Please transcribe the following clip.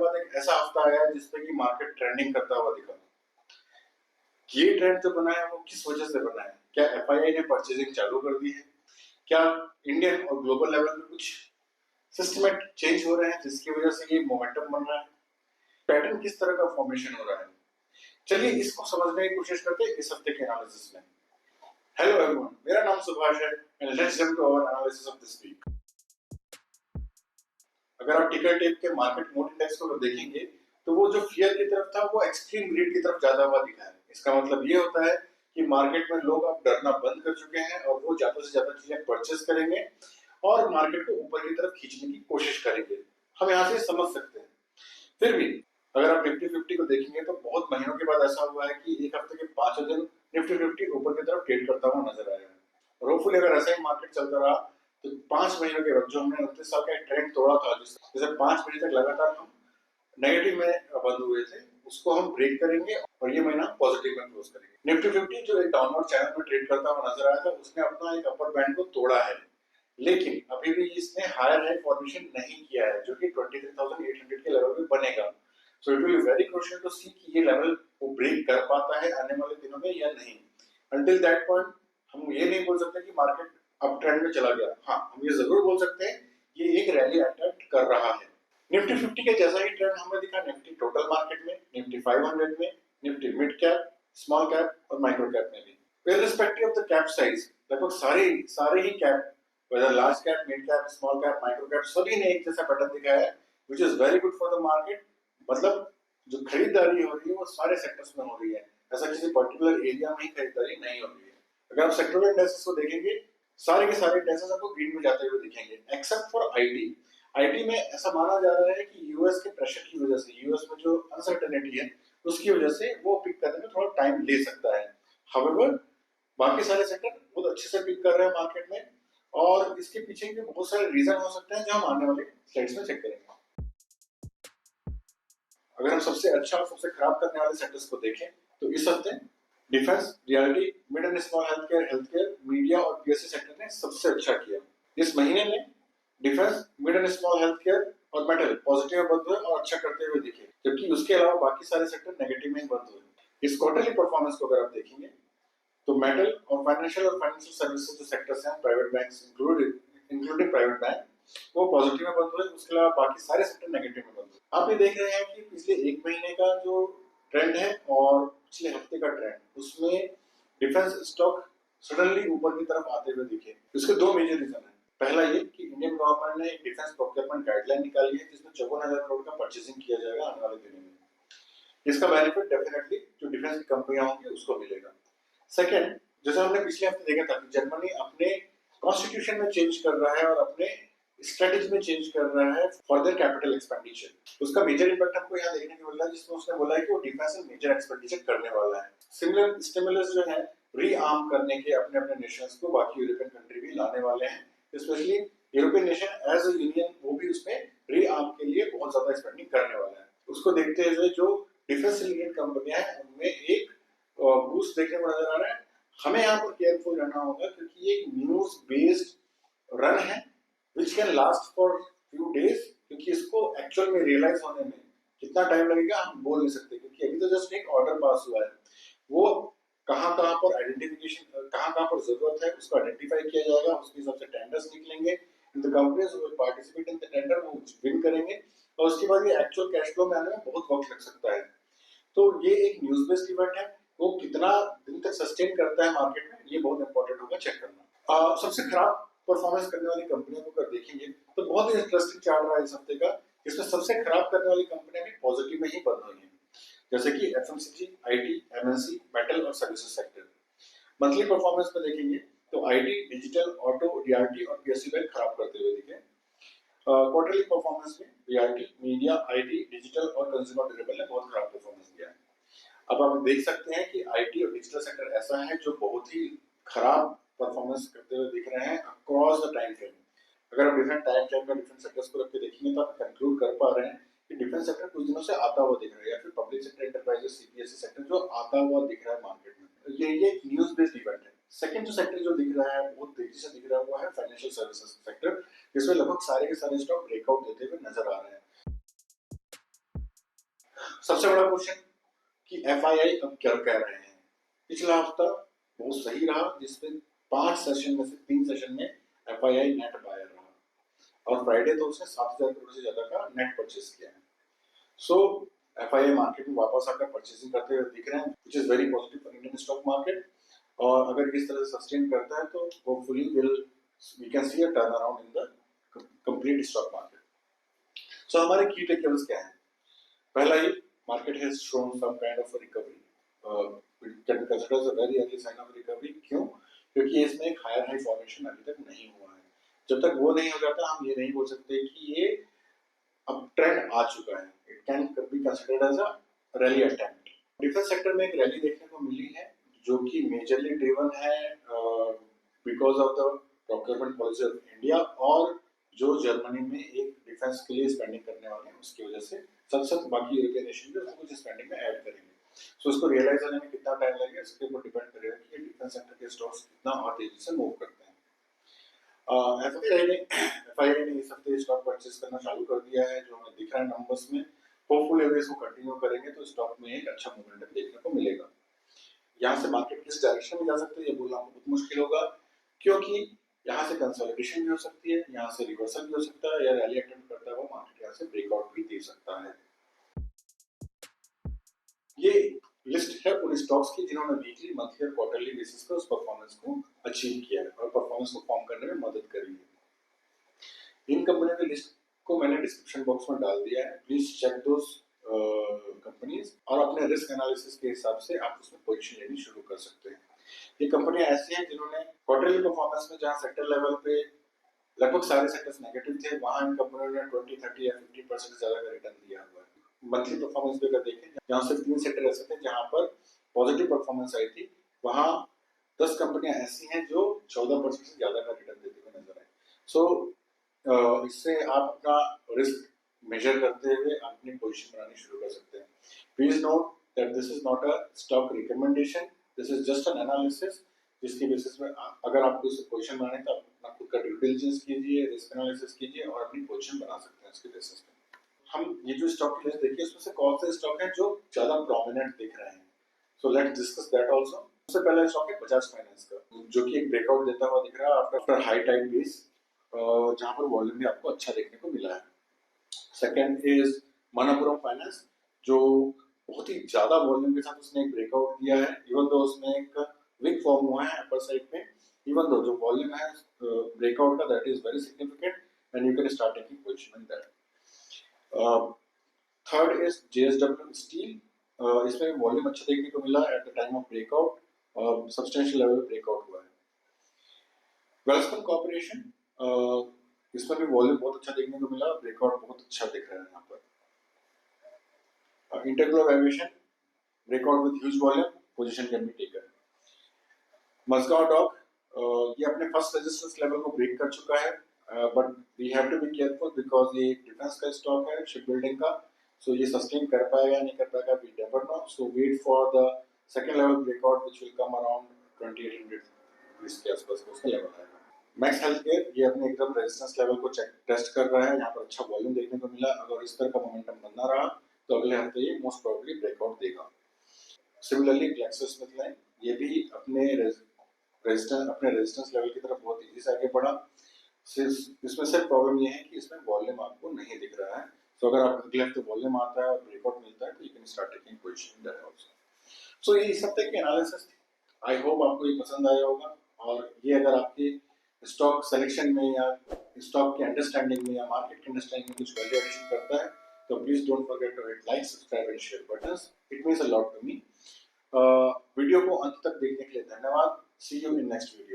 बाद एक ऐसा हफ्ता आया जिसपे कि मार्केट ट्रेंडिंग करता हुआ दिखा। ये ट्रेंड जो बना है वो किस वजह से बना है? क्या एफआईआई ने परचेजिंग चालू कर दी है? क्या इंडियन और ग्लोबल लेवल पे कुछ सिस्टमेटिक चेंज हो रहे हैं जिसकी वजह से ये मोमेंटम बन रहा है? पैटर्न किस तरह का फॉर्मेशन हो रहा है? चलिए इसको समझने की कोशिश करते हैं इस हफ्ते के एनालिसिस में। हेलो एवरीवन, मेरा नाम सुभाष है and let's jump to our analysis of this week. अगर आप टिकर टेप के मार्केट मोड इंडेक्स को देखेंगे तो वो जो फियर की तरफ था वो एक्सट्रीम ग्रीड की तरफ ज्यादा हुआ दिखा है। इसका मतलब ये होता है कि मार्केट में लोग अब डरना बंद कर चुके हैं और वो ज्यादा से ज्यादा चीजें परचेस करेंगे और मार्केट को ऊपर की तरफ खींचने की कोशिश करेंगे। हम यहाँ से समझ सकते हैं। फिर भी अगर आप निफ्टी 50 को देखेंगे तो बहुत महीनों के बाद ऐसा हुआ है कि एक हफ्ते के 5 दिन निफ्टी 50 ऊपर की तरफ ट्रेड करता हुआ नजर आया है। और होपफुली अगर ऐसा ही मार्केट चलता रहा तो 5 महीनों के बाद जो हमने 29 साल का ट्रेंड तोड़ा था, जैसे 5 महीने तक लगातार हम नेगेटिव में बंद हुए थे, उसको हम ब्रेक करेंगे और ये महीना पॉजिटिव में क्लोज करेंगे। निफ्टी 50 जो एक डाउनवर्ड चैनल में ट्रेड करता हुआ नजर आया था, उसने अपना एक अपर बैंड को तोड़ा है, लेकिन अभी भी इसने हायर हाई फॉर्मेशन नहीं किया है जो कि 23,800 के लेवल पे बनेगा। So it will be very crucial to see कि ये लेवल वो ब्रेक कर पाता है आने वाले दिनों में या नहीं। अंटिल दैट पॉइंट हम ये नहीं बोल सकते कि मार्केट अप ट्रेंड में चला गया। हाँ, हम ये जरूर बोल सकते हैं ये एक रैली अटेम्प्ट कर रहा है। निफ्टी 50 के जैसा ही ट्रेंड हमें दिखा निफ्टी टोटल मार्केट में, निफ्टी 500 में, Nifty mid cap, small cap और माइक्रो कैप में भी। Irrespective of the cap size लगभग सारे ही cap, whether large cap, mid cap, small cap, micro cap, सभी ने एक जैसा पैटर्न दिखाया है, which is very good for the market। मतलब जो खरीदारी हो रही है वो सारे सेक्टर्स में हो रही है, ऐसा किसी पर्टिकुलर एरिया में ही खरीदारी नहीं हो रही है। अगर आप सेक्टरल इंडेक्सेस को देखेंगे, सारे के सारे इंडेक्सेस आपको ग्रीन में जाते हुए दिखेंगे एक्सेप्ट फॉर आईटी। आईटी में ऐसा माना जा रहा है कि यूएस के प्रेशर की वजह से, यूएस में जो अनसर्टेनिटी है उसकी वजह से वो पिक करने में थोड़ा टाइम ले सकता है। हाउएवर बाकी सारे सेक्टर बहुत अच्छे से पिक कर रहे हैं मार्केट में और इसके पीछे के बहुत सारे रीजन हो सकते हैं जो हम आने वाले स्लाइड्स में चेक करेंगे। अगर हम सबसे अच्छा और सबसे खराब करने वाले सेक्टर्स को देखें तो इस हफ्ते defence, reality, mid and small health care, media और पीएससी सेक्टर ने सबसे अच्छा किया। इस महीने में defence, mid and small health care और मेटल पॉजिटिव में बंद हुए और अच्छा करते हुए दिखे, जबकि उसके अलावा बाकी सारे सेक्टर नेगेटिव में ही बंद हुए। इस क्वार्टरली परफॉर्मेंस को अगर आप देखेंगे तो मेटल और फाइनेंशियल सर्विसेज जो सेक्टर्स हैं, private banks including private bank, वो पॉजिटिव में बंद हुए, उसके अलावा बाकी सारे सेक्टर नेगेटिव में बंद हुए। आप ये देख रहे हैं कि पिछले एक महीने का जो ट्रेंड है और पिछले हफ्ते का ट्रेंड, उसमें डिफेंस स्टॉक सडनली ऊपर की तरफ आते हुए दिखे। इसके दो मेजर रीजन है। पहला ये कि इंडियन गवर्नमेंट ने एक डिफेंस प्रोक्योरमेंट गाइडलाइन निकाली है जिसमें 54,000 करोड़ का परचेसिंग किया जाएगा आने वाले दिनों में। इसका बेनिफिट डेफिनेटली जो डिफेंस की कंपनियां होंगी उसको मिलेगा। सेकेंड, जैसा हमने पिछले हफ्ते देखा था कि जर्मनी अपने कॉन्स्टिट्यूशन में चेंज कर रहा है और अपने स्ट्रेटेजी में चेंज कर रहा है फॉर देयर कैपिटल एक्सपेंडिचर। उसका मेजर इम्पैक्ट हमको यहाँ देखने को मिल रहा है, जिसमें उसने बोला है कि वो डिफेंस में मेजर एक्सपेंडिचर करने वाला है। सिमिलर स्टिमुलस जो है रीआर्म करने के अपने अपने नेशंस को बाकी यूरोपियन कंट्री भी लाने वाले हैं, specially European nation as a union वो भी उसमें रीआर्म के लिए बहुत ज्यादा स्पेंडिंग करने वाला है। उसको देखते हुए जो डिफेंस रिलेटेड कंपनियां हैं उनमें एक बूस्ट देखने को नजर आ रहा है। हमें यहाँ पर केयरफुल रहना होगा क्योंकि ये न्यूज बेस्ड रन है which can last for few days, क्योंकि इसको एक्चुअल में रियलाइज होने में कितना टाइम लगेगा हम बोल नहीं सकते, क्योंकि अभी तो जस्ट एक ऑर्डर पास हुआ है। वो कहाँ कहाँ पर आइडेंटिफिकेशन, कहाँ पर जरूरत है उसको आइडेंटिफाई किया जाएगा, उसके हिसाब से टेंडर्स निकलेंगे, the companies will participate in the tender, वो विन करेंगे और उसके बाद ये एक्चुअल कैश फ्लो में आने में बहुत वक्त लग सकता है। तो ये एक न्यूज बेस्ड इवेंट है, वो कितना दिन तक सस्टेन करता है मार्केट में ये बहुत इंपॉर्टेंट होगा चेक करना। सबसे खराब परफॉर्मेंस करने वाली कंपनियों को अगर देखेंगे तो बहुत ही इंटरेस्टिंग चल रहा है इस हफ्ते का। इसमें सबसे खराब करने वाली कंपनियां भी पॉजिटिव में ही बंद हुई हैं, जैसे कि एफएमसीजी, आईटी, एमएनसी, मेटल और सर्विसेज सेक्टर। मंथली परफॉर्मेंस में देखेंगे तो आईटी, डिजिटल, ऑटो, रियलिटी और पीएसयू बैंक खराब करते हुए दिखे। क्वार्टरली परफॉर्मेंस में रियलिटी, मीडिया, आईटी, डिजिटल और कंज्यूमर ड्यूरेबल ने बहुत खराब परफॉर्मेंस दिया है। अब आप देख सकते हैं कि आईटी और डिजिटल सेक्टर ऐसा है जो बहुत ही खराब परफॉर्मेंस करते हुए दिख रहे हैं अक्रॉस द टाइम फ्रेम। अगर आप डिफरेंट टाइम फ्रेम में डिफरेंट सेक्टर्स को रख के देखेंगे तो आप कंक्लूड कर पा रहे हैं कि डिफेंस सेक्टर कुछ दिनों से आता हुआ दिख रहा है, या फिर public sector enterprises CPSE sector जो आता हुआ दिख रहा है मार्केट में। ये एक न्यूज बेस्ड इवेंट है। सेकंड जो सेक्टर जो दिख रहा है बहुत तेजी से दिख रहा है वो है फाइनेंशियल सर्विसेज सेक्टर, जिसमें लगभग सारे के सारे स्टॉक ब्रेकआउट देते हुए नजर आ रहे हैं। सबसे बड़ा क्वेश्चन कि एफआईआई अब क्या कह रहे हैं। पिछला हफ्ता बहुत सही रहा, जिसमें 5 सेशन में से 3 सेशन में एफआईआई नेट बायर रहा, और फ्राइडे तो उसने 7,000 करोड़ से ज्यादा का नेट परचेज किया है। सो एफआईआई मार्केट में वापस आकर परचेसिंग करते हुए दिख रहे हैं, which is very positive for Indian stock market. और अगर इस तरह से सस्टेन करता है तो hopefully we can see a turnaround in the complete stock market. So हमारे की टेकअवेज क्या है? पहला ही, market has shown some kind of recovery, can be considered as a very early sign of recovery. क्यों? क्योंकि इसमें एक हायर हाई फॉर्मेशन अभी तक नहीं हुआ है। जब तक वो नहीं हो जाता हम ये नहीं बोल सकते कि ये अब ट्रेंड आ चुका है। It can be considered as a rally attempt. Defence sector में एक रैली देखने को मिली है, जो कि मेजरली ड्रिवन है because of the procurement policy of India, और जो जर्मनी में एक डिफेंस के लिए स्पेंडिंग करने वाले हैं उसकी वजह से साथ बाकी यूरोपियन नेशन भी उसको कुछ स्पेंडिंग में ऐड करेंगे। सो इसको रियलाइज होने में कितना टाइम लगेगा इसके ऊपर डिपेंड करेगा कि ये डिफेंस सेक्टर के स्टॉक्स कितना और तेजी से मूव करते हैं। एफआईआई ने इस हफ्ते स्टॉक परचेज करना चालू कर दिया है, जो हमें दिख रहा है नंबर्स में। होपफुली अगर इसको कंटिन्यू करेंगे तो स्टॉक में एक अच्छा मोमेंटम देखने को मिलेगा। यहाँ से मार्केट किस डायरेक्शन में जा सकते हैं ये बोलना बहुत मुश्किल होगा, क्योंकि यहाँ से कंसोलिडेशन भी हो सकती है, यहाँ से रिवर्सल भी हो सकता है, या रैली अटेम्प्ट करता हुआ मार्केट यहाँ से ब्रेकआउट भी दे सकता है। ये लिस्ट है उन स्टॉक्स की जिन्होंने वीकली, मंथली और क्वार्टरली बेसिस पर उस परफॉर्मेंस को अचीव किया है और परफॉर्मेंस को फॉर्म करने में मदद करी है। इन कंपनियों की लिस्ट को मैंने डिस्क्रिप्शन बॉक्स में डाल दिया है, प्लीज चेक दोस कंपनीज, और अपने रिस्क एनालिसिस के हिसाब से आप उसमें पोजीशन लेनी शुरू कर सकते हैं। ये कंपनियां ऐसी हैं जिन्होंने क्वार्टरली परफॉर्मेंस में, जहां सेक्टर लेवल पे लगभग सारे सेक्टर्स नेगेटिव थे, वहां इन कंपनियों ने 20, 30 या 50% से ज्यादा का रिटर्न दिया हुआ है। मंथली परफॉर्मेंस भी अगर देखें, जहां सिर्फ 3 सेक्टर ऐसे थे जहां पर पॉजिटिव परफॉर्मेंस आई थी, वहां 10 कंपनियां ऐसी हैं जो 14% से ज्यादा का रिटर्न देते हुए नजर आए। सो इससे आप अपना रिस्क मेजर करते हुए अपनी पोजीशन बनानी शुरू कर सकते हैं। Please note that this is not a stock recommendation, this is just an analysis, जिसकी बेसिस में अगर आपको इससे पोजीशन बनाने तो अपना खुद का ड्यू डिलिजेंस कीजिए, रिस्क एनालिसिस कीजिए और अपनी पोजीशन बना सकते हैं इसके बेसिस पे। हम ये जो स्टॉक की लिस्ट देखिए, उसमें से कौन से स्टॉक हैं जो ज्यादा प्रोमिनेंट दिख रहे हैं। So let's discuss that also. सबसे पहला स्टॉक है बजाज फाइनेंस का, जो कि एक ब्रेकआउट देता हुआ दिख रहा है आफ्टर हाई टाइम बेस, जहां पर वॉल्यूम भी आपको अच्छा देखने को मिला है। सेकंड इज मनप्पुरम फाइनेंस, जो बहुत ही ज्यादा वॉल्यूम के साथ उसने एक ब्रेकआउट दिया है, इवन दो उसमें एक वीक फॉर्म हुआ है अपर साइड पे, इवन दो जो वॉल्यूम है ब्रेकआउट का that is very significant and you can start taking position in that. Third is JSW steel, इसमें वॉल्यूम अच्छा देखने को मिला at the time of breakout, substantial level पे ब्रेकआउट हुआ है। वेल्सकम कॉर्पोरेशन, इसमें भी वॉल्यूम बहुत अच्छा देखने को मिला, ब्रेकआउट बहुत अच्छा दिख रहा है यहाँ पर। InterGlobe Aviation, breakout with huge volume, position can be taken. Mazagon dock, ये अपने फर्स्ट रेजिस्टेंस लेवल को ब्रेक कर चुका है, but we have to be careful because ये डिफेंस का स्टॉक है, शिप बिल्डिंग का, सो ये सस्टेन कर पाएगा नहीं कर पाएगा we never know. So wait for the second level breakout which will come around 2800 इसके आसपास उसका लेवल आएगा। मैक्स हेल्थ केयर, ये अपने एकदम रेजिस्टेंस लेवल को टेस्ट कर रहा है, यहाँ पर अच्छा वॉल्यूम देखने को मिला, अगर इस तरह का मोमेंटम बना रहा तो अगले हफ्ते ये मोस्ट प्रोबेबली ब्रेकआउट देगा। सिमिलरली ग्लैक्सोस्मिथक्लाइन, ये भी अपने रेजिस्टेंस लेवल की तरफ बहुत तेजी से आगे बढ़ा। इसमें सिर्फ प्रॉब्लम ये है कि इसमें वॉल्यूम आपको नहीं दिख रहा है, तो अगर आप अगले हफ्ते वॉल्यूम आता है और ब्रेकआउट मिलता है तो you can start taking position there also. So ये इस हफ्ते की एनालिसिस थी, आई होप आपको ये पसंद आया होगा, और ये अगर आपके स्टॉक सिलेक्शन में या स्टॉक की अंडरस्टैंडिंग में या मार्केट की अंडरस्टैंडिंग में कुछ वैल्यू एडिशन करता है तो please don't forget to hit like, subscribe and share buttons, it means a lot to me. Video को अंत तक देखने के लिए धन्यवाद। See you in next video.